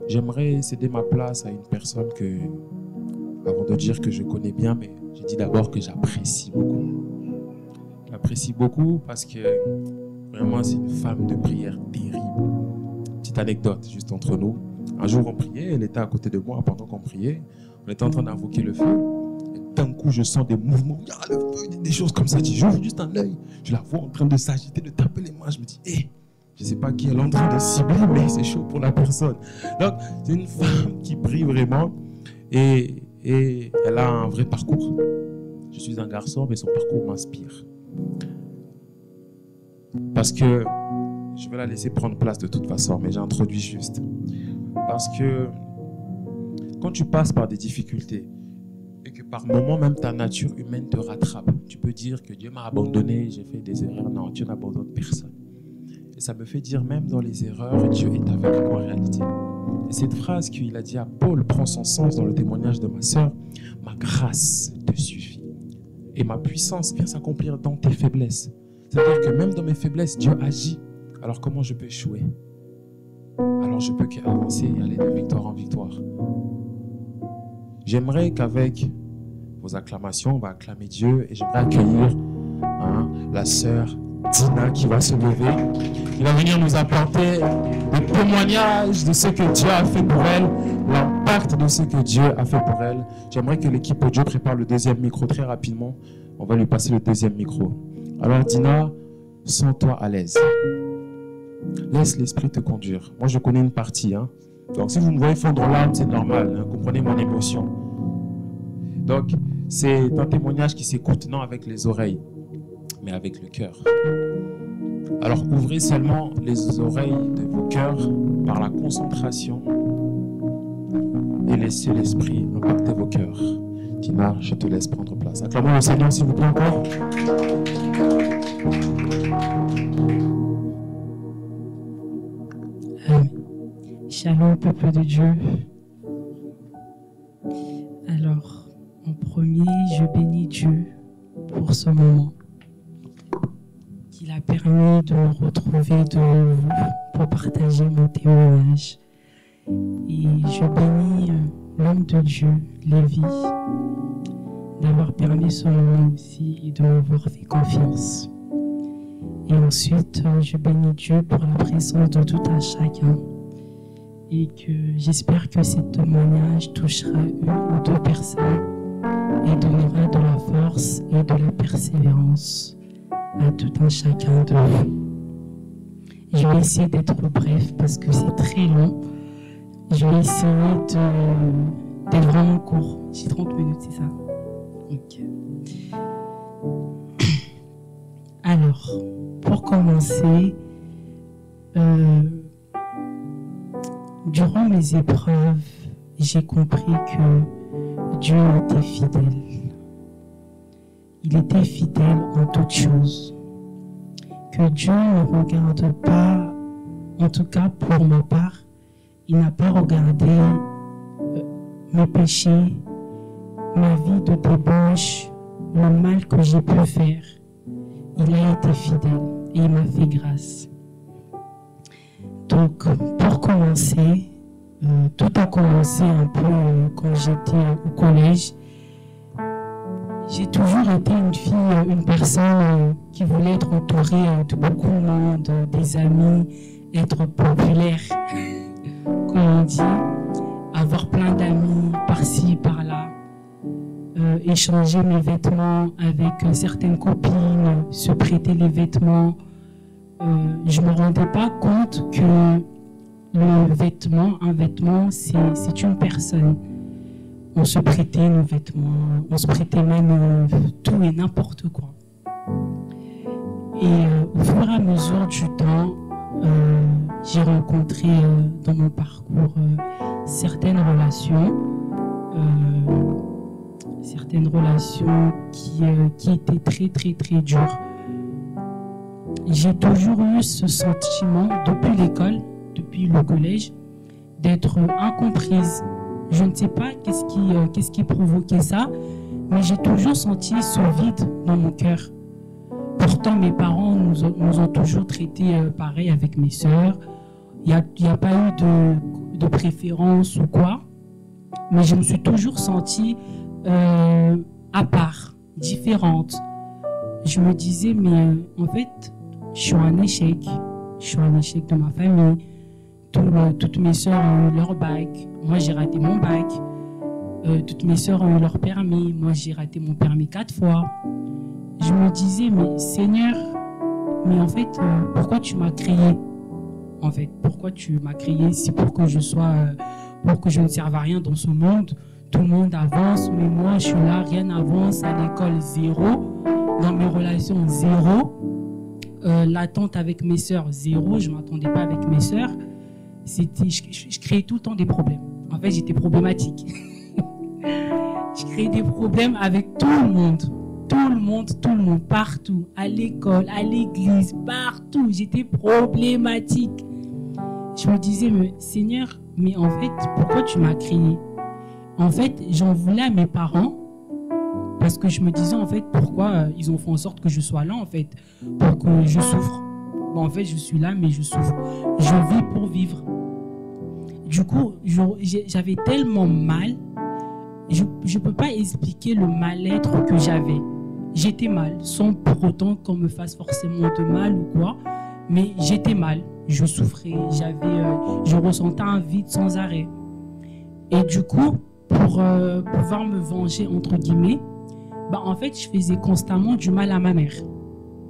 J'aimerais céder ma place à une personne que, avant de dire que je connais bien, mais je dis d'abord que j'apprécie beaucoup. J'apprécie beaucoup parce que vraiment c'est une femme de prière terrible. Petite anecdote juste entre nous. Un jour on priait, elle était à côté de moi pendant qu'on priait. On était en train d'invoquer le feu. Et d'un coup je sens des mouvements, il y a le feu, des choses comme ça. J'ouvre juste un œil, je la vois en train de s'agiter, de taper les mains. Je me dis, hé, je ne sais pas qui elle est en train de cibler, mais c'est chaud pour la personne. Donc c'est une femme qui prie vraiment et elle a un vrai parcours. Je suis un garçon, mais son parcours m'inspire. Parce que je vais la laisser prendre place de toute façon, mais j'introduis juste. Parce que quand tu passes par des difficultés et que par moments même ta nature humaine te rattrape, tu peux dire que Dieu m'a abandonné, j'ai fait des erreurs. Non, Dieu n'abandonne personne. Et ça me fait dire même dans les erreurs, Dieu est avec moi en réalité. Et cette phrase qu'il a dit à Paul prend son sens dans le témoignage de ma sœur. Ma grâce te suffit. Et ma puissance vient s'accomplir dans tes faiblesses. C'est-à-dire que même dans mes faiblesses, Dieu agit. Alors comment je peux échouer? Alors je peux qu'avancer et aller de victoire en victoire. J'aimerais qu'avec vos acclamations, on va acclamer Dieu et j'aimerais accueillir la sœur Dina qui va se lever. Il va venir nous apporter le témoignage de ce que Dieu a fait pour elle, l'impact de ce que Dieu a fait pour elle. J'aimerais que l'équipe audio prépare le deuxième micro très rapidement. On va lui passer le deuxième micro. Alors Dina, sens-toi à l'aise. Laisse l'esprit te conduire. Moi, je connais une partie. Donc, si vous me voyez fondre en larmes, c'est normal. Comprenez mon émotion. Donc, c'est un témoignage qui s'écoute non avec les oreilles, mais avec le cœur. Alors, ouvrez seulement les oreilles de vos cœurs par la concentration et laissez l'esprit impacter vos cœurs. Dina, je te laisse prendre place. Acclamons le Seigneur, s'il vous plaît, encore. Shalom, peuple de Dieu. Alors, en premier, je bénis Dieu pour ce moment qu'il a permis de me retrouver devant vous pour partager mon témoignage. Et je bénis l'homme de Dieu, Lévi, d'avoir permis ce moment aussi et de m'avoir fait confiance. Et ensuite, je bénis Dieu pour la présence de tout un chacun. Et que j'espère que ce témoignage touchera une ou deux personnes et donnera de la force et de la persévérance à tout un chacun de vous. Je vais essayer d'être bref parce que c'est très long. Je vais essayer d'être vraiment court. J'ai 30 minutes, c'est ça? Okay. Alors, pour commencer, durant mes épreuves, j'ai compris que Dieu était fidèle. Il était fidèle en toutes choses. Que Dieu ne regarde pas, en tout cas pour ma part, il n'a pas regardé mes péchés, ma vie de débauche, le mal que j'ai pu faire. Il a été fidèle et il m'a fait grâce. Donc, pour commencer, tout a commencé un peu quand j'étais au collège. J'ai toujours été une personne qui voulait être entourée de beaucoup de monde, des amis, être populaire, comme on dit, avoir plein d'amis par-ci, par-là, échanger mes vêtements avec certaines copines, se prêter les vêtements. Je ne me rendais pas compte que un vêtement, c'est une personne. On se prêtait nos vêtements, on se prêtait même tout et n'importe quoi. Et au fur et à mesure du temps, j'ai rencontré dans mon parcours certaines relations qui étaient très très très dures. J'ai toujours eu ce sentiment depuis l'école, depuis le collège, d'être incomprise. Je ne sais pas qu'est-ce qui provoquait ça, mais j'ai toujours senti ce vide dans mon cœur. Pourtant, mes parents nous ont toujours traités pareil avec mes sœurs. Il n'y a pas eu de préférence ou quoi, mais je me suis toujours sentie à part, différente. Je me disais, mais en fait, je suis un échec. Je suis un échec de ma famille. Toutes mes sœurs ont eu leur bac. Moi, j'ai raté mon bac. Toutes mes sœurs ont eu leur permis. Moi, j'ai raté mon permis 4 fois. Je me disais, mais Seigneur, mais en fait, pourquoi tu m'as créé? En fait, pourquoi tu m'as créé? C'est pour que je ne serve à rien dans ce monde. Tout le monde avance, mais moi, je suis là, rien n'avance. À l'école, 0. Dans mes relations, 0. L'attente avec mes sœurs, 0. Je ne m'attendais pas avec mes sœurs. Je créais tout le temps des problèmes. En fait, j'étais problématique. Je créais des problèmes avec tout le monde. Tout le monde, partout. À l'école, à l'église, partout. J'étais problématique. Je me disais, mais Seigneur, mais en fait, pourquoi tu m'as créé? En fait, j'en voulais à mes parents parce que je me disais, en fait, pourquoi ils ont fait en sorte que je sois là, en fait, pour que je souffre. Bon, en fait, je suis là, mais je souffre. Je vis pour vivre. Du coup, j'avais tellement mal. Je ne peux pas expliquer le mal-être que j'avais. J'étais mal, sans pour autant qu'on me fasse forcément de mal ou quoi. Mais j'étais mal, je souffrais, je ressentais un vide sans arrêt. Et du coup, pour pouvoir me venger, entre guillemets, en fait, je faisais constamment du mal à ma mère.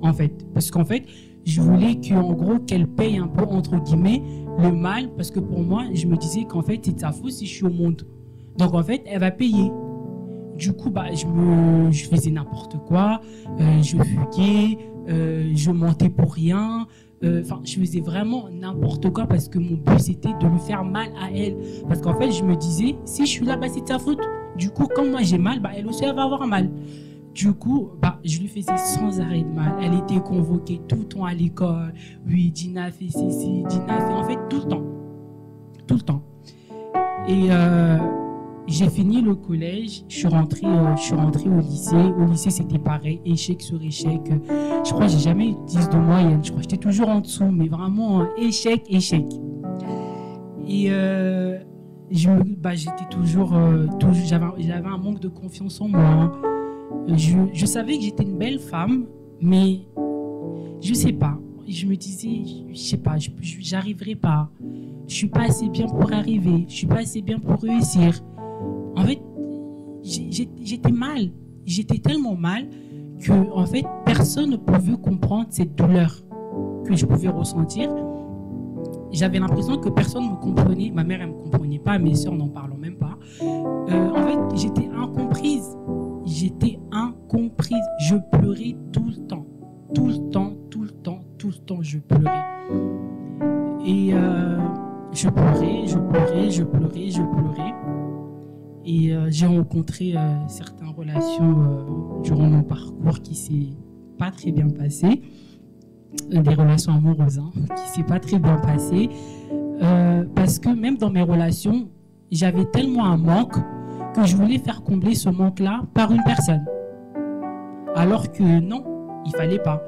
En fait, parce qu'en fait, je voulais qu'en gros, qu'elle paye un peu, entre guillemets, le mal. Parce que pour moi, je me disais qu'en fait, c'est de sa faute si je suis au monde. Donc en fait, elle va payer. Du coup, je faisais n'importe quoi, je fuguais, je mentais pour rien. Je faisais vraiment n'importe quoi parce que mon but, c'était de lui faire mal à elle. Parce qu'en fait, je me disais, si je suis là, c'est de sa faute. Du coup, quand moi j'ai mal, elle aussi, elle va avoir mal. Du coup, je lui faisais sans arrêt de mal. Elle était convoquée tout le temps à l'école. Oui, Dina fait ceci, Dina fait... En fait, tout le temps. Tout le temps. Et... j'ai fini le collège, je suis rentrée au lycée. Au lycée, c'était pareil, échec sur échec. Je crois que j'ai jamais eu 10 de moyenne. Je crois que j'étais toujours en dessous, mais vraiment échec. Et j'étais toujours j'avais un manque de confiance en moi. Je savais que j'étais une belle femme, mais je sais pas. Je me disais, je sais pas, j'arriverai pas. Je suis pas assez bien pour arriver. Je suis pas assez bien pour réussir. En fait, j'étais mal. J'étais tellement mal que, en fait, personne ne pouvait comprendre cette douleur que je pouvais ressentir. J'avais l'impression que personne ne me comprenait. Ma mère, elle ne me comprenait pas. Mes sœurs, n'en parlons même pas. En fait, j'étais incomprise. Je pleurais tout le temps. Tout le temps, je pleurais. Et je pleurais. Et j'ai rencontré certaines relations durant mon parcours qui s'est pas très bien passé. Des relations amoureuses, qui s'est pas très bien passé. Parce que même dans mes relations, j'avais tellement un manque que je voulais faire combler ce manque-là par une personne. Alors que non, il fallait pas.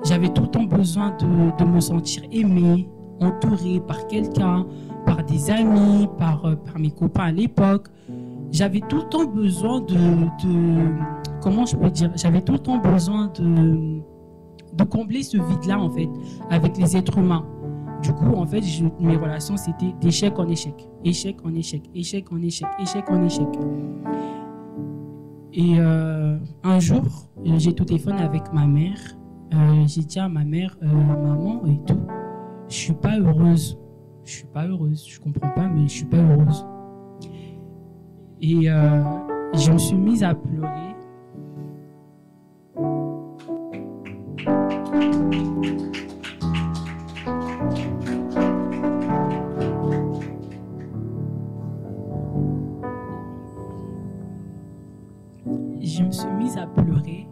J'avais tout le temps besoin de me sentir aimée, entourée par quelqu'un, par des amis, par mes copains à l'époque. J'avais tout le temps besoin comment je peux dire, j'avais tout le temps besoin de combler ce vide-là, en fait, avec les êtres humains. Du coup, en fait, mes relations, c'était d'échec en échec. Échec en échec, échec en échec, échec en échec. Et un jour, j'ai au téléphone avec ma mère. J'ai dit à ma mère, maman et tout, je suis pas heureuse. Je comprends pas, mais je suis pas heureuse. Et je me suis mise à pleurer. Je me suis mise à pleurer.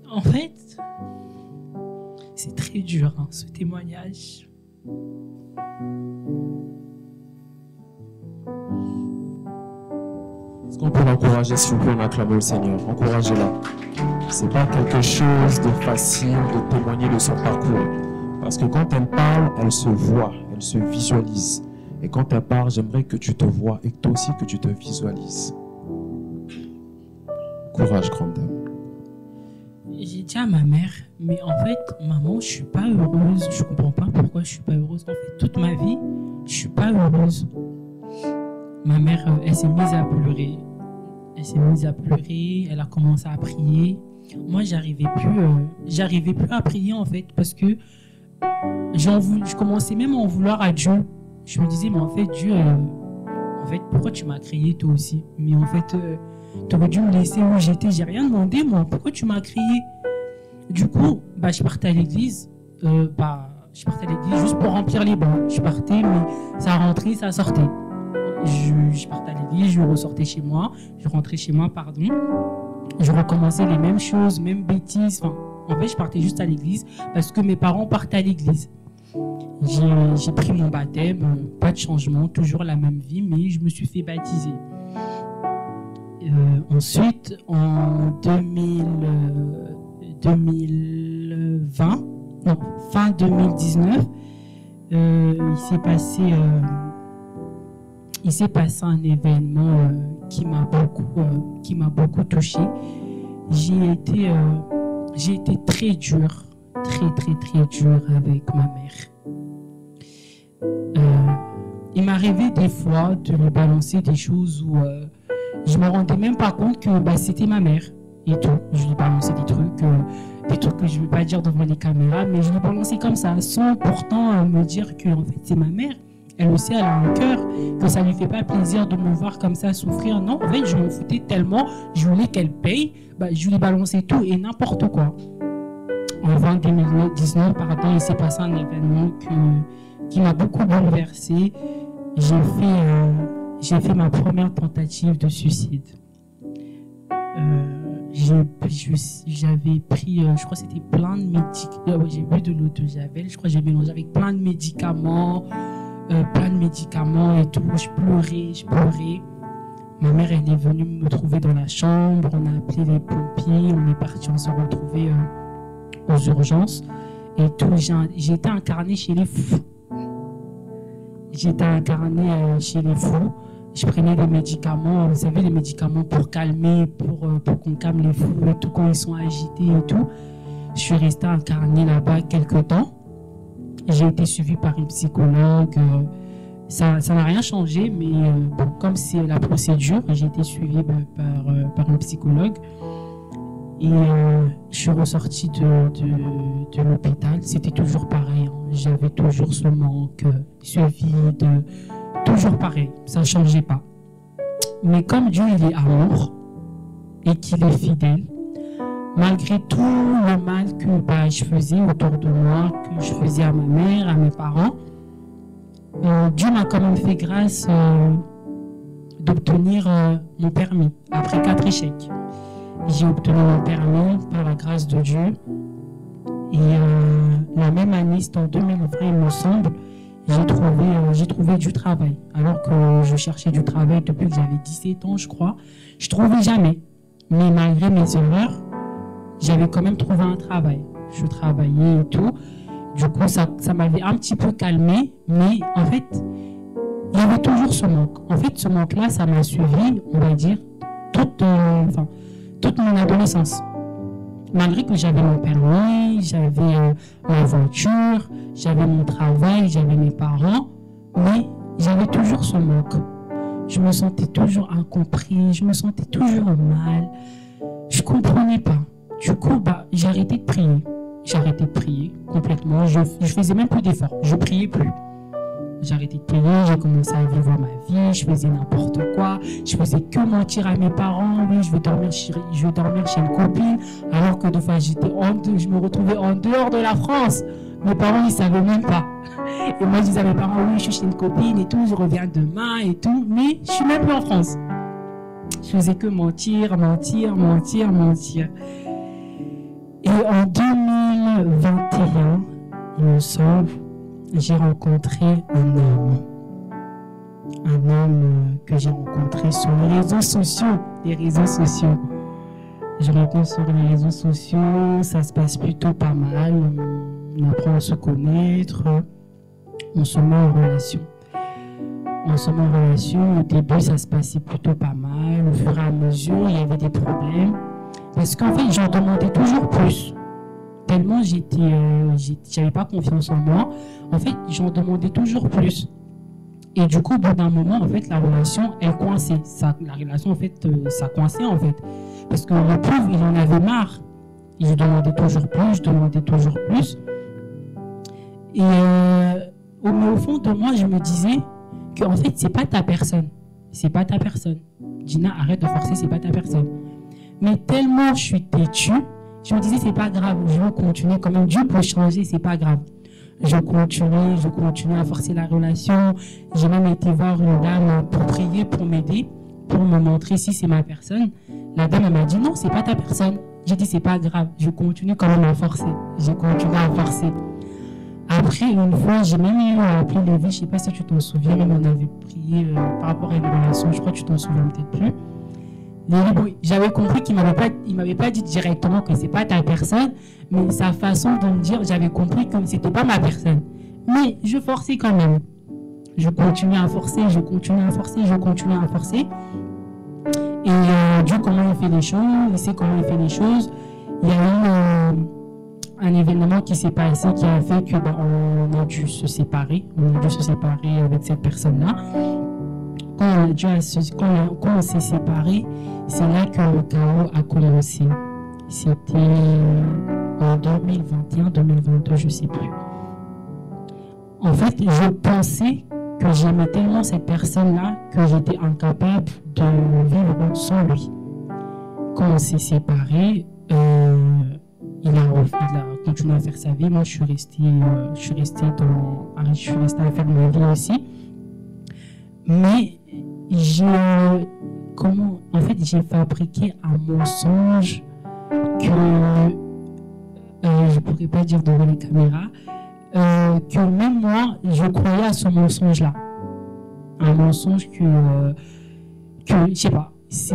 En fait, c'est très dur, ce témoignage. Est-ce qu'on peut l'encourager, s'il vous plaît, on acclame le Seigneur. Encouragez-la. c'est pas quelque chose de facile de témoigner de son parcours. Parce que quand elle parle, elle se voit, elle se visualise. Et quand elle parle, j'aimerais que tu te vois et toi aussi que tu te visualises. Courage, grande dame. J'ai dit à ma mère, mais en fait, maman, je suis pas heureuse. Je comprends pas pourquoi je suis pas heureuse. En fait, toute ma vie, je suis pas heureuse. Ma mère, elle s'est mise à pleurer. Elle s'est mise à pleurer. Elle a commencé à prier. Moi, j'arrivais plus à prier en fait, parce que je commençais même à en vouloir à Dieu. Je me disais, mais en fait, Dieu, en fait, pourquoi tu m'as créé toi aussi? Mais en fait, tu aurais dû me laisser où j'étais. J'ai rien demandé, moi. Pourquoi tu m'as créé? Du coup, je partais à l'église. Je partais à l'église juste pour remplir les bancs. Je partais, mais ça rentrait, ça sortait. Je partais à l'église, je ressortais chez moi. Je rentrais chez moi, pardon. Je recommençais les mêmes choses, mêmes bêtises. Enfin, en fait, je partais juste à l'église parce que mes parents partaient à l'église. J'ai pris mon baptême, pas de changement, toujours la même vie, mais je me suis fait baptiser. Ensuite, en 2020, non, fin 2019, il s'est passé un événement qui m'a beaucoup touchée. J'ai été très dure, très dure avec ma mère. Il m'arrivait des fois de lui balancer des choses où je me rendais même pas compte que c'était ma mère et tout. Je lui balançais des trucs que je ne veux pas dire devant les caméras, mais je lui balançais comme ça, sans pourtant me dire que en fait c'est ma mère. Elle aussi, elle a un cœur, que ça lui fait pas plaisir de me voir comme ça souffrir. Non, en fait, je m'en foutais tellement, je voulais qu'elle paye, je lui balançais tout et n'importe quoi. En 2019, il s'est passé un événement qui m'a beaucoup bouleversée. J'ai fait ma première tentative de suicide. J'avais pris, je crois que c'était plein de médicaments. J'ai bu de l'eau de javel, je crois que j'ai mélangé avec plein de médicaments. Et tout. Je pleurais. Ma mère, elle est venue me trouver dans la chambre. On a appelé les pompiers. On est parti, on s'est retrouvés aux urgences. Et tout, j'ai été incarnée chez les fous. Je prenais des médicaments, vous savez, les médicaments pour calmer, pour qu'on calme les fous et tout, quand ils sont agités et tout. Je suis restée incarnée là-bas quelques temps. J'ai été suivie par une psychologue. Ça n'a rien changé, mais comme c'est la procédure, j'ai été suivie par une psychologue. Et je suis ressortie de l'hôpital. C'était toujours pareil. J'avais toujours ce manque, ce vide. Toujours pareil. Ça ne changeait pas. Mais comme Dieu, il est amour et qu'il est fidèle, malgré tout le mal que je faisais autour de moi, que je faisais à ma mère, à mes parents, Dieu m'a quand même fait grâce d'obtenir mon permis après 4 échecs. J'ai obtenu mon permis par la grâce de Dieu. Et la même année, c'était en 2020, il me semble, j'ai trouvé du travail. Alors que je cherchais du travail depuis que j'avais 17 ans, je crois. Je ne trouvais jamais. Mais malgré mes erreurs, j'avais quand même trouvé un travail. Je travaillais et tout. Du coup, ça m'avait un petit peu calmé. Mais en fait, il y avait toujours ce manque. En fait, ce manque-là, ça m'a suivi, on va dire, toute mon adolescence. Malgré que j'avais mon permis, j'avais ma voiture, j'avais mon travail, j'avais mes parents, mais j'avais toujours ce manque. Je me sentais toujours incompris, je me sentais toujours mal. Je ne comprenais pas. Du coup, j'ai arrêté de prier. J'ai arrêté de prier complètement. Je faisais même plus d'efforts. Je priais plus. J'ai arrêté de prier, j'ai commencé à vivre ma vie, je faisais n'importe quoi, je faisais que mentir à mes parents, oui, je vais dormir chez une copine, alors que des fois je me retrouvais en dehors de la France. Mes parents, ils ne savaient même pas. Et moi, je disais à mes parents, oui, je suis chez une copine et tout, je reviens demain et tout, mais je suis même plus en France. Je faisais que mentir. Et en 2021, il me semble, j'ai rencontré un homme que j'ai rencontré sur les réseaux sociaux. Je rencontre sur les réseaux sociaux, ça se passe plutôt pas mal. On apprend à se connaître, on se met en relation. Au début, ça se passait plutôt pas mal. Au fur et à mesure, il y avait des problèmes. Parce qu'en fait, j'en demandais toujours plus. Tellement j'avais pas confiance en moi. En fait, j'en demandais toujours plus. Et du coup, au bout d'un moment, en fait, la relation, elle coinçait. La relation, en fait, ça coinçait, en fait. Parce que le pauvre, il en avait marre. Il demandait toujours plus. Et mais au fond de moi, je me disais que, en fait, c'est pas ta personne. Gina, arrête de forcer, c'est pas ta personne. Mais tellement je suis têtue, je me disais, c'est pas grave, je vais continuer quand même. Dieu peut changer, c'est pas grave. Je continue à forcer la relation. J'ai même été voir une dame pour prier, pour m'aider, pour me montrer si c'est ma personne. La dame, elle m'a dit, non, c'est pas ta personne. J'ai dit, c'est pas grave, je continue quand même à forcer. Après, une fois, j'ai même eu à appeler Lévi, je sais pas si tu t'en souviens, même on avait prié par rapport à une relation, je crois que tu t'en souviens peut-être plus. J'avais compris qu'il m'avait pas dit directement que c'est pas ta personne, mais sa façon de me dire, j'avais compris que c'était pas ma personne. Mais je forçais quand même. Je continuais à forcer. Et Dieu, comment il fait les choses, il sait comment il fait les choses. Il y a eu un événement qui s'est passé qui a fait que on a dû se séparer. Avec cette personne-là. Quand on s'est séparés, c'est là que le chaos a commencé. C'était en 2021, 2022, je ne sais plus. En fait, je pensais que j'aimais tellement cette personne-là que j'étais incapable de vivre sans lui. Quand on s'est séparés, il a continué à faire sa vie. Moi, je suis restée à faire ma vie aussi. Mais j'ai fabriqué un mensonge que je pourrais pas dire devant les caméras, que même moi je croyais à ce mensonge-là, un mensonge que je sais pas si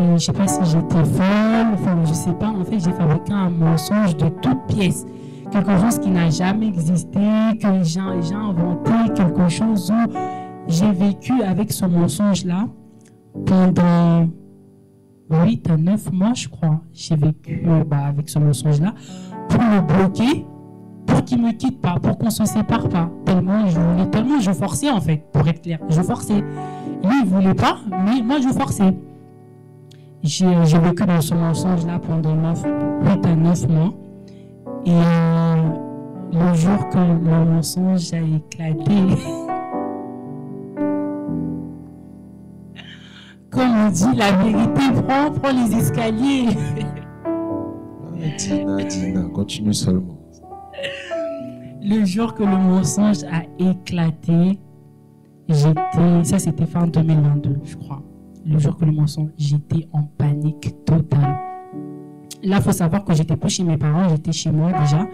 j'étais folle, je sais pas, en fait j'ai fabriqué un mensonge de toute pièce, quelque chose qui n'a jamais existé, que j'ai inventé, quelque chose où j'ai vécu avec ce mensonge-là pendant 8 à 9 mois, je crois. J'ai vécu avec ce mensonge-là pour le bloquer, pour qu'il ne me quitte pas, pour qu'on ne se sépare pas. Tellement je forçais, en fait, pour être clair. Je forçais. Lui, il ne voulait pas, mais moi, je forçais. J'ai vécu dans ce mensonge-là pendant 8 à 9 mois. Et le jour que le mensonge a éclaté, comme on dit, la vérité prend les escaliers. Dina, continue seulement. Le jour que le mensonge a éclaté, ça c'était fin 2022, je crois. Le jour que le mensonge, j'étais en panique totale. Là, il faut savoir que j'étais plus chez mes parents, j'étais chez moi déjà,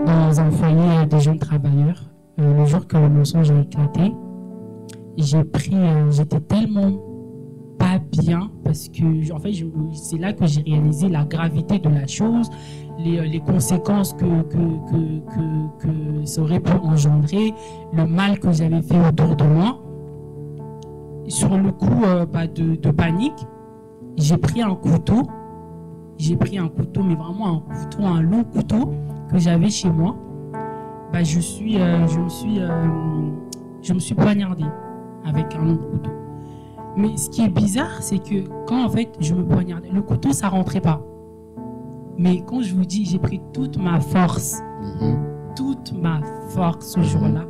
dans un foyer de jeunes travailleurs. Le jour que le mensonge a éclaté, j'étais tellement pas bien parce que en fait c'est là que j'ai réalisé la gravité de la chose, les conséquences que ça aurait pu engendrer, le mal que j'avais fait autour de moi. Sur le coup de panique, j'ai pris un couteau, mais vraiment un long couteau que j'avais chez moi. Je me suis poignardé avec un long couteau. Mais ce qui est bizarre, c'est que quand en fait je me poignardais, le couteau ça rentrait pas. Mais quand je vous dis, j'ai pris toute ma force ce jour-là,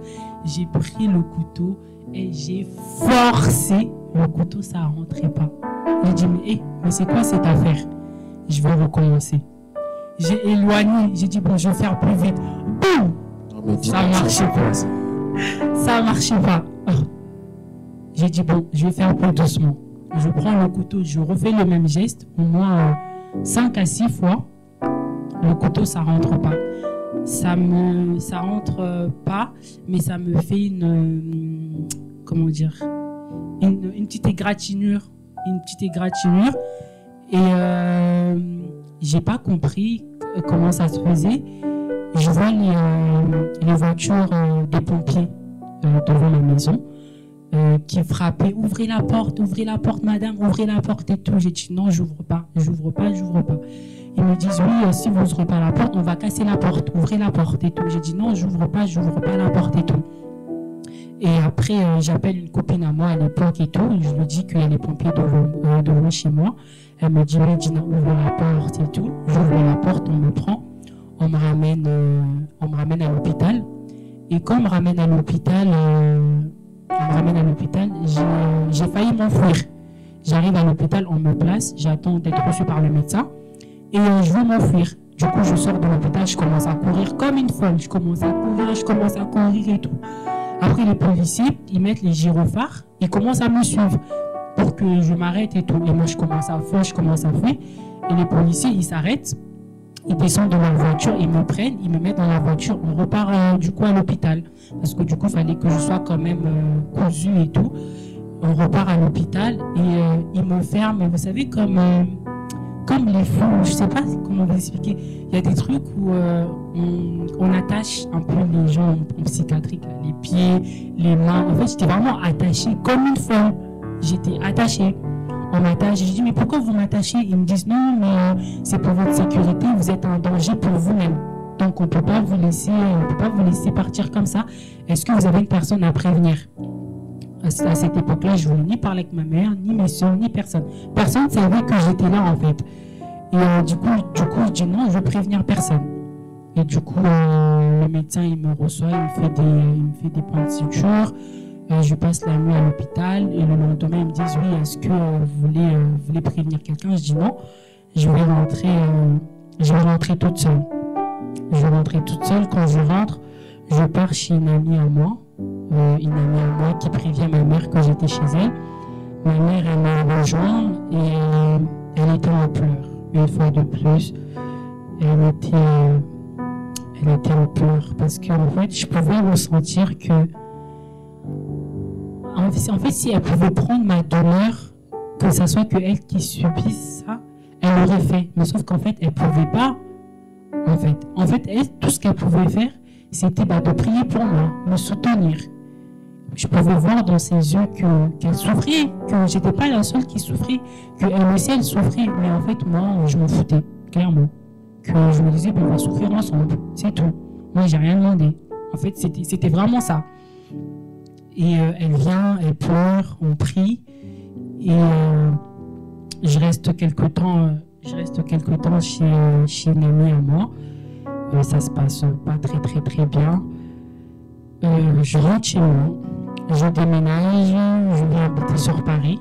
j'ai pris le couteau et j'ai forcé le couteau, ça rentrait pas. J'ai dit mais c'est quoi cette affaire? Je vais recommencer. J'ai éloigné, j'ai dit bon, je vais faire plus vite. Boum! Ça marchait pas. J'ai dit bon, je vais faire plus doucement. Je prends le couteau, je refais le même geste, au moins 5 à 6 fois. Le couteau, ça rentre pas. Ça rentre pas, mais ça me fait une petite égratignure. Et j'ai pas compris comment ça se faisait. Je vois les voitures des pompiers devant ma maison qui frappaient. Ouvrez la porte, madame, ouvrez la porte et tout. J'ai dit non, j'ouvre pas. Ils me disent oui, si vous n'ouvrez pas la porte, on va casser la porte, ouvrez la porte et tout. J'ai dit non, j'ouvre pas la porte et tout. Et après, j'appelle une copine à moi à l'époque et tout. Je lui dis qu'il y a les pompiers devant chez moi. Elle me dit oui, Dina, ouvre la porte et tout. J'ouvre la porte, on me prend. On me ramène à l'hôpital. Et quand on me ramène à l'hôpital, j'ai failli m'enfuir. J'arrive à l'hôpital, on me place, j'attends d'être reçu par le médecin. Et je veux m'enfuir. Du coup, je sors de l'hôpital, je commence à courir comme une folle. Je commence à courir et tout. Après, les policiers, ils mettent les gyrophares, ils commencent à me suivre pour que je m'arrête et tout. Et moi, je commence à fuir. Et les policiers, ils s'arrêtent. Ils descendent de leur voiture, ils me prennent, ils me mettent dans la voiture. On repart du coup à l'hôpital. Parce que du coup, il fallait que je sois quand même cousu et tout. On repart à l'hôpital et ils me ferment. Vous savez, comme les fous, je sais pas comment vous expliquer. Il y a des trucs où on attache un peu les gens en psychiatrique, les pieds, les mains. En fait, j'étais vraiment attachée comme une folle. J'étais attachée. On m'attache. Je dis mais pourquoi vous m'attachez? Ils me disent non, mais c'est pour votre sécurité. Vous êtes un danger pour vous-même. Donc on peut pas vous laisser partir comme ça. Est-ce que vous avez une personne à prévenir? À cette époque-là, je voulais ni parler avec ma mère, ni mes soeurs, ni personne. Personne ne savait que j'étais là en fait. Et du coup, je dis non, je veux prévenir personne. Et du coup, le médecin il me reçoit, il me fait des points de suture. Je passe la nuit à l'hôpital et le lendemain ils me disent oui, est-ce que vous voulez prévenir quelqu'un? Je dis non, je vais rentrer toute seule. Quand je rentre, je pars chez une amie à moi qui prévient ma mère que j'étais chez elle. Ma mère elle m'a rejoint et elle était en pleurs une fois de plus. Elle était en pleurs parce que en fait je pouvais ressentir que en fait, si elle pouvait prendre ma douleur, que ça soit que elle qui subisse ça, elle l'aurait fait. Mais sauf qu'en fait, elle pouvait pas. En fait, elle, tout ce qu'elle pouvait faire, c'était de prier pour moi, me soutenir. Je pouvais voir dans ses yeux qu'elle souffrait, que j'étais pas la seule qui souffrait, qu'elle aussi elle souffrait. Mais en fait, moi, je m'en foutais, clairement. Que je me disais, on va souffrir ensemble, c'est tout. Moi, j'ai rien demandé. En fait, c'était vraiment ça. Et elle vient, elle pleure, on prie. Et je reste quelque temps chez une amie à moi. Ça se passe pas très bien. Je rentre chez moi. Je déménage, je viens habiter sur Paris.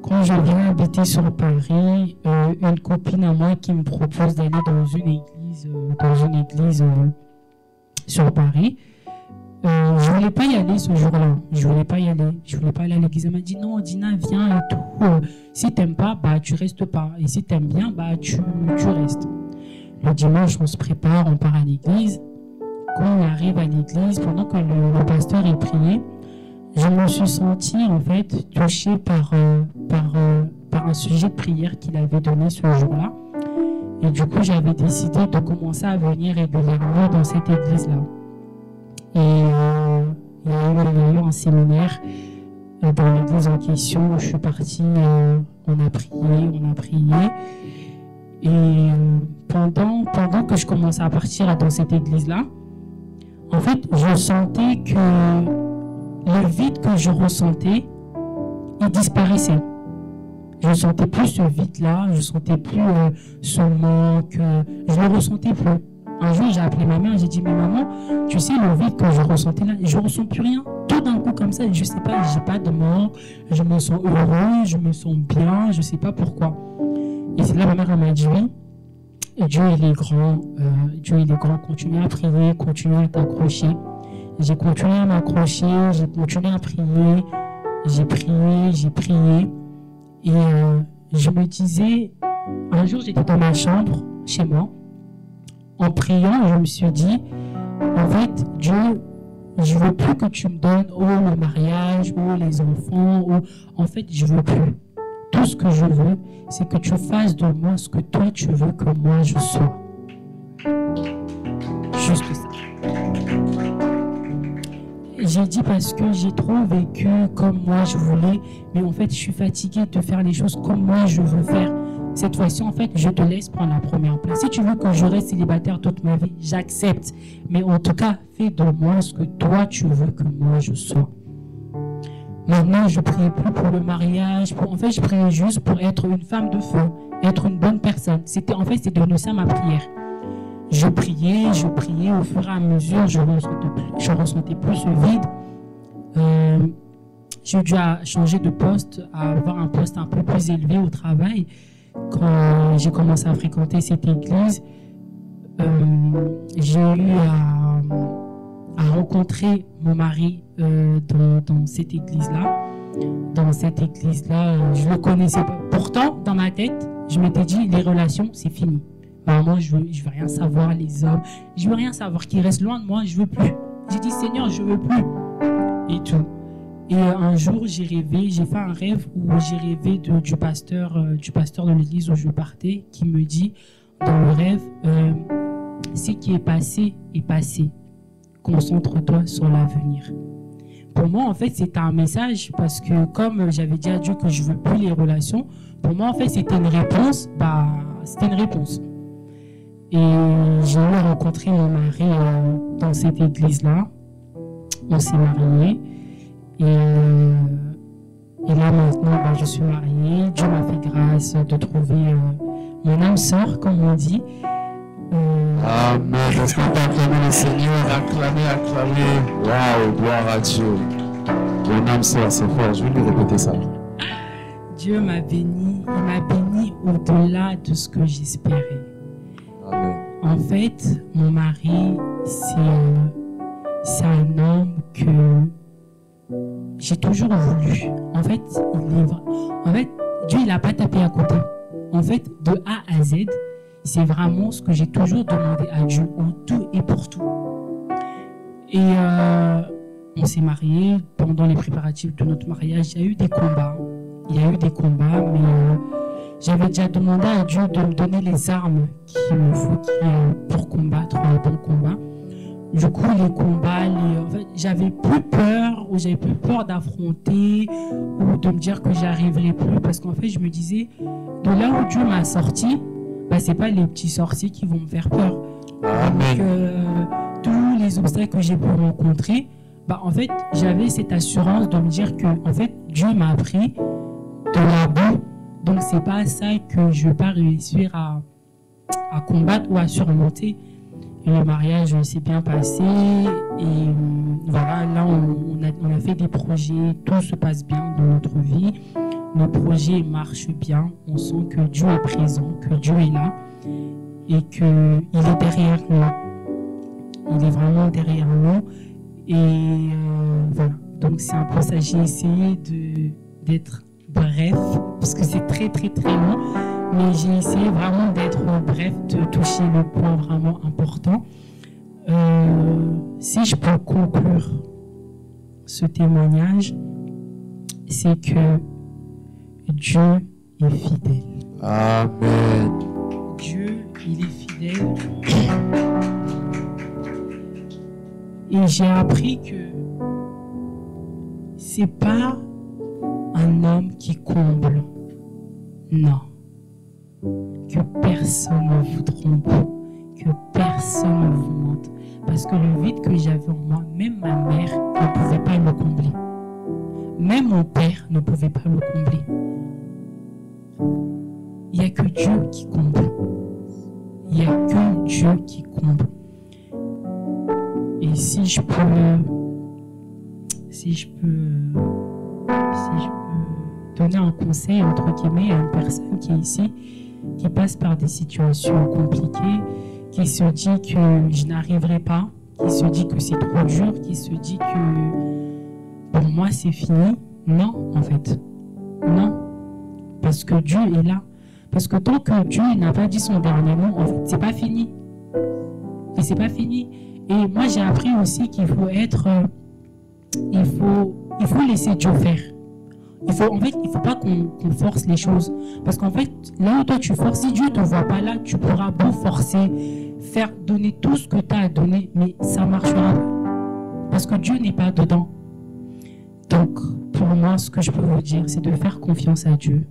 Quand je viens habiter sur Paris, une copine à moi qui me propose d'aller dans une église sur Paris. Je voulais pas y aller ce jour-là. Je voulais pas aller à l'église. Elle m'a dit non, Dina, viens et tout. Si t'aimes pas, tu restes pas. Et si t'aimes bien, tu restes. Le dimanche, on se prépare, on part à l'église. Quand on arrive à l'église, pendant que le pasteur est prié, je me suis sentie en fait touchée par un sujet de prière qu'il avait donné ce jour-là. Et du coup, j'avais décidé de commencer à venir régulièrement dans cette église-là. Et il y a eu un séminaire dans l'église en question où je suis partie, on a prié. Et pendant que je commençais à partir dans cette église-là, en fait, je sentais que le vide que je ressentais, il disparaissait. Je ne sentais plus ce vide-là, je ne sentais plus ce manque, je ne le ressentais plus. Un jour, j'ai appelé ma mère, j'ai dit, mais maman, tu sais, le vide que je ressentais là, je ne ressens plus rien. Tout d'un coup, comme ça, je ne sais pas, je n'ai pas de manque, je me sens heureux, je me sens bien, je ne sais pas pourquoi. Et c'est là ma mère elle m'a dit, oui, Dieu il est grand, continue à prier, continue à t'accrocher. J'ai continué à m'accrocher, j'ai continué à prier, j'ai prié. Et je me disais, un jour j'étais dans ma chambre, chez moi, en priant, je me suis dit, en fait, Dieu, je veux plus que tu me donnes le mariage, les enfants, en fait, je veux plus. Tout tout ce que je veux, c'est que tu fasses de moi ce que toi tu veux que moi je sois. Juste ça. J'ai dit parce que j'ai trop vécu comme moi je voulais, mais en fait je suis fatiguée de faire les choses comme moi je veux faire. Cette fois-ci, en fait, je te laisse prendre la première place. Si tu veux que je reste célibataire toute ma vie, j'accepte. Mais en tout cas, fais de moi ce que toi tu veux que moi je sois. Maintenant, je ne priais plus pour le mariage. En fait, je priais juste pour être une femme de feu, être une bonne personne. C'était devenu ça ma prière. Je priais au fur et à mesure, je ressentais plus ce vide. J'ai dû changer de poste, à avoir un poste un peu plus élevé au travail. Quand j'ai commencé à fréquenter cette église, j'ai eu à rencontrer mon mari dans cette église-là. Dans cette église-là, je ne le connaissais pas. Pourtant, dans ma tête, je m'étais dit, les relations, c'est fini. Maman, je veux rien savoir, les hommes. Je veux rien savoir, qu'ils restent loin de moi, je veux plus. J'ai dit, Seigneur, je veux plus. Et tout. Et un jour, j'ai fait un rêve où j'ai rêvé du pasteur de l'église où je partais, qui me dit, dans le rêve, ce qui est passé est passé. Concentre-toi sur l'avenir. Pour moi, en fait, c'était un message parce que comme j'avais dit à Dieu que je veux plus les relations, pour moi, en fait, c'était une réponse. C'était une réponse. Et j'ai rencontré mon mari dans cette église-là. On s'est mariés. Et là, maintenant, je suis mariée. Dieu m'a fait grâce de trouver mon âme sœur, comme on dit. Amen. Est-ce qu'on peut acclamer le Seigneur? Acclamer. Waouh, gloire à Dieu. Mon âme sœur, c'est fort. Je vais lui répéter ça. Dieu m'a béni. Il m'a béni au-delà de ce que j'espérais. Amen. En fait, mon mari, c'est un homme que j'ai toujours voulu. En fait, Dieu, il n'a pas tapé à côté. En fait, de A à Z, c'est vraiment ce que j'ai toujours demandé à Dieu, en tout et pour tout. Et on s'est mariés. Pendant les préparatifs de notre mariage, il y a eu des combats. Mais j'avais déjà demandé à Dieu de me donner les armes qu'il me faut pour combattre le bon combat. Du coup, les combats, j'avais plus peur d'affronter ou de me dire que j'arriverais plus, parce qu'en fait, je me disais, de là où Dieu m'a sorti, c'est pas les petits sorciers qui vont me faire peur. Amen. Donc, tous les obstacles que j'ai pu rencontrer, en fait, j'avais cette assurance de me dire que, en fait, Dieu m'a appris de la boue. Donc, c'est pas ça que je vais pas réussir à combattre ou à surmonter. Et le mariage s'est bien passé et voilà, là on a fait des projets, tout se passe bien dans notre vie, nos projets marchent bien, on sent que Dieu est présent, que Dieu est là et qu'il est derrière nous, il est vraiment derrière nous et voilà, donc c'est un peu ça, j'ai essayé d'être bref parce que c'est très très très long. Mais j'ai essayé vraiment d'être bref, de toucher le point vraiment important. Si je peux conclure ce témoignage, c'est que Dieu est fidèle. Amen. Dieu, il est fidèle. Et j'ai appris que c'est pas un homme qui comble. Non. Que personne ne vous trompe, que personne ne vous mente. Parce que le vide que j'avais en moi, même ma mère ne pouvait pas le combler. Même mon père ne pouvait pas le combler. Il n'y a que Dieu qui comble. Il n'y a que Dieu qui comble. Et si je peux donner un conseil, entre guillemets, à une personne qui est ici, qui passe par des situations compliquées, qui se dit que je n'arriverai pas, qui se dit que c'est trop dur, qui se dit que pour moi c'est fini. Non, en fait. Non. Parce que Dieu est là. Parce que tant que Dieu n'a pas dit son dernier mot, en fait, c'est pas fini. Et c'est pas fini. Et moi, j'ai appris aussi qu'il faut être... il faut laisser Dieu faire. il faut pas qu'on force les choses. Parce qu'en fait, là où toi tu forces, si Dieu ne te voit pas là, tu pourras beau forcer, donner tout ce que tu as à donner, mais ça marchera pas. Parce que Dieu n'est pas dedans. Donc, pour moi, ce que je peux vous dire, c'est de faire confiance à Dieu.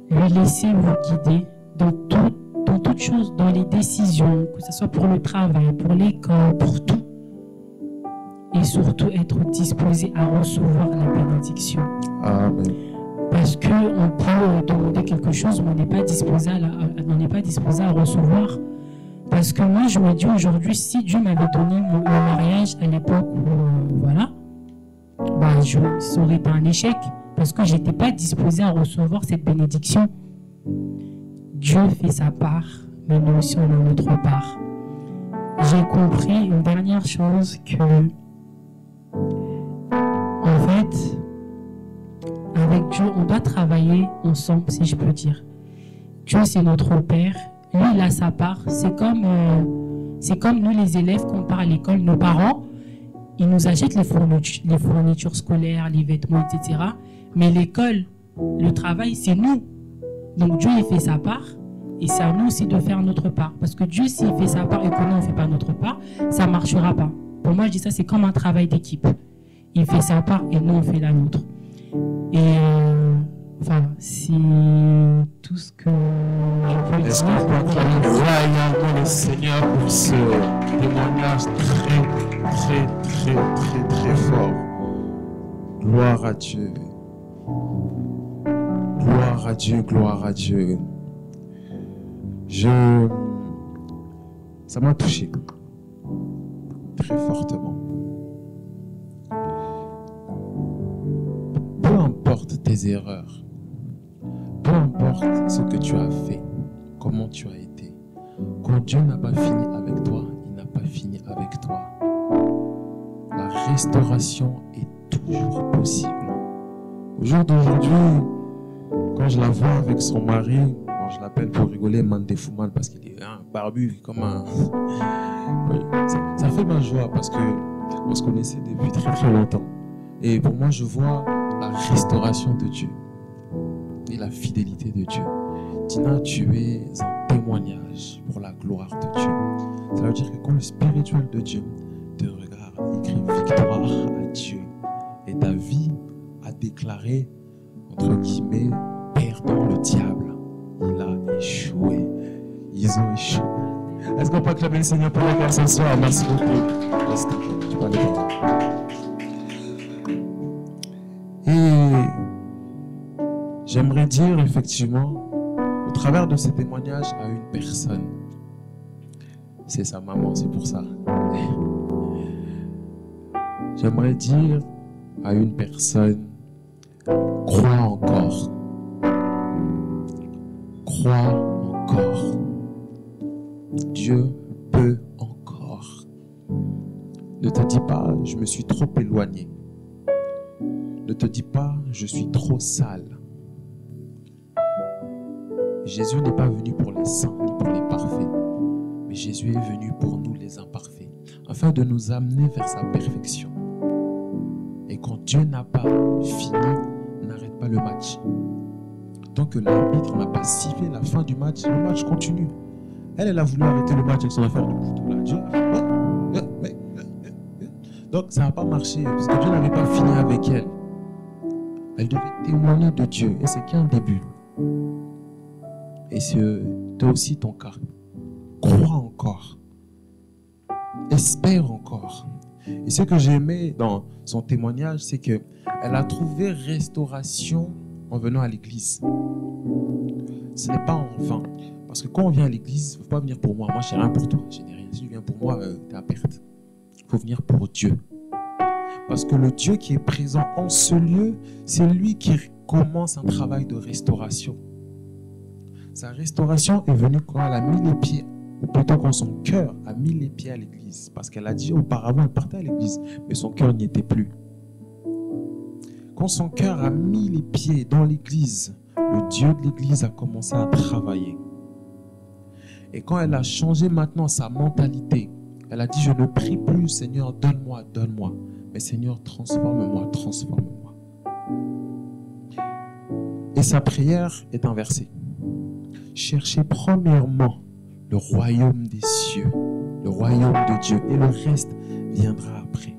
Lui laisser vous guider dans toutes choses, dans les décisions, que ce soit pour le travail, pour l'école, pour tout. Et surtout être disposé à recevoir la bénédiction. Amen. Parce qu'on peut demander quelque chose, mais on n'est pas disposé à recevoir. Parce que moi, je me dis aujourd'hui, si Dieu m'avait donné mon mariage à l'époque où, voilà, bah, ça aurait été un échec. Parce que je n'étais pas disposé à recevoir cette bénédiction. Dieu fait sa part, mais nous aussi, on a notre part. J'ai compris une dernière chose que, en fait, avec Dieu, on doit travailler ensemble, si je peux dire. Dieu, c'est notre Père. Lui, il a sa part. C'est comme nous, les élèves, quand on part à l'école, nos parents, ils nous achètent les fournitures scolaires, les vêtements, etc. Mais l'école, le travail, c'est nous. Donc Dieu, il fait sa part. Et c'est à nous aussi de faire notre part. Parce que Dieu, s'il fait sa part et que nous, on ne fait pas notre part, ça ne marchera pas. Pour moi, je dis ça, c'est comme un travail d'équipe. Il fait sa part et nous, on fait la nôtre. Et enfin, c'est tout ce que je peux dire. Est-ce qu'on peut acclamer royalement le Seigneur pour ce témoignage très fort? Gloire à Dieu. Gloire à Dieu, gloire à Dieu. Ça m'a touché très fortement. Peu importe tes erreurs, peu importe ce que tu as fait, comment tu as été, quand Dieu n'a pas fini avec toi, il n'a pas fini avec toi. La restauration est toujours possible. Au jour d'aujourd'hui, quand je la vois avec son mari, je l'appelle pour rigoler Mandefouman parce qu'il est barbu comme un... Ça fait ma joie parce qu'on se connaissait depuis très longtemps. Et pour moi, je vois la restauration de Dieu et la fidélité de Dieu. Tina, tu es un témoignage pour la gloire de Dieu. Ça veut dire que quand le spirituel de Dieu te regarde, il crie victoire à Dieu. Et ta vie a déclaré, entre guillemets, perdant le diable. Il a échoué. Ils ont échoué. Est-ce qu'on peut acclamer le Seigneur pour la ce soir? Merci beaucoup. Tu peux aller. Et j'aimerais dire effectivement, au travers de ces témoignages, à une personne. C'est sa maman, c'est pour ça. J'aimerais dire à une personne, crois encore. Crois encore. Dieu peut encore. Ne te dis pas, je me suis trop éloigné. Ne te dis pas, je suis trop sale. Jésus n'est pas venu pour les saints ni pour les parfaits, mais Jésus est venu pour nous les imparfaits, afin de nous amener vers sa perfection. Et quand Dieu n'a pas fini, n'arrête pas le match. Tant que l'arbitre n'a pas sifflé la fin du match, le match continue. Elle a voulu arrêter le match avec son affaire de couteau. Donc ça n'a pas marché, parce que Dieu n'avait pas fini avec elle. Elle devait témoigner de Dieu, et c'est qu'un début. Et c'est toi aussi ton cas. Crois encore. Espère encore. Et ce que j'ai aimé dans son témoignage, c'est qu'elle a trouvé restauration en venant à l'église. Ce n'est pas en vain. Parce que quand on vient à l'église, il ne faut pas venir pour moi. Moi, je n'ai rien pour toi. Je n'ai rien. Si tu viens pour moi, tu es à perte. Il faut venir pour Dieu. Parce que le Dieu qui est présent en ce lieu, c'est lui qui commence un travail de restauration. Sa restauration est venue quand elle a mis les pieds, ou plutôt quand son cœur a mis les pieds à l'église. Parce qu'elle a dit auparavant, elle partait à l'église, mais son cœur n'y était plus. Quand son cœur a mis les pieds dans l'église, le Dieu de l'église a commencé à travailler. Et quand elle a changé maintenant sa mentalité, elle a dit, je ne prie plus, Seigneur, donne-moi, donne-moi. Mais Seigneur, transforme-moi, transforme-moi. Et sa prière est inversée. Cherchez premièrement le royaume des cieux, le royaume de Dieu, et le reste viendra après.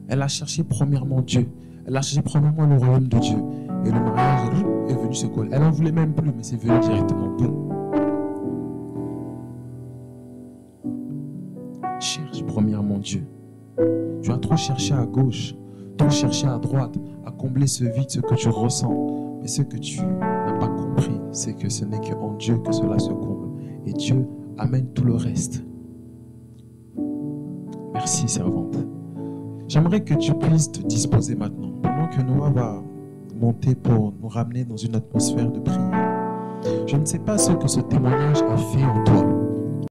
Elle a cherché premièrement Dieu. Elle a cherché premièrement le royaume de Dieu. Et le mariage est venu se coller. Elle n'en voulait même plus, mais c'est venu directement. Boum. Cherche premièrement Dieu. Tu as trop cherché à gauche, trop cherché à droite, à combler ce vide, ce que tu ressens. Mais ce que tu n'as pas compris, c'est que ce n'est qu'en Dieu que cela se comble. Et Dieu amène tout le reste. Merci, servante. J'aimerais que tu puisses te disposer maintenant, pendant que Noah va monter pour nous ramener dans une atmosphère de prière. Je ne sais pas ce que ce témoignage a fait en toi.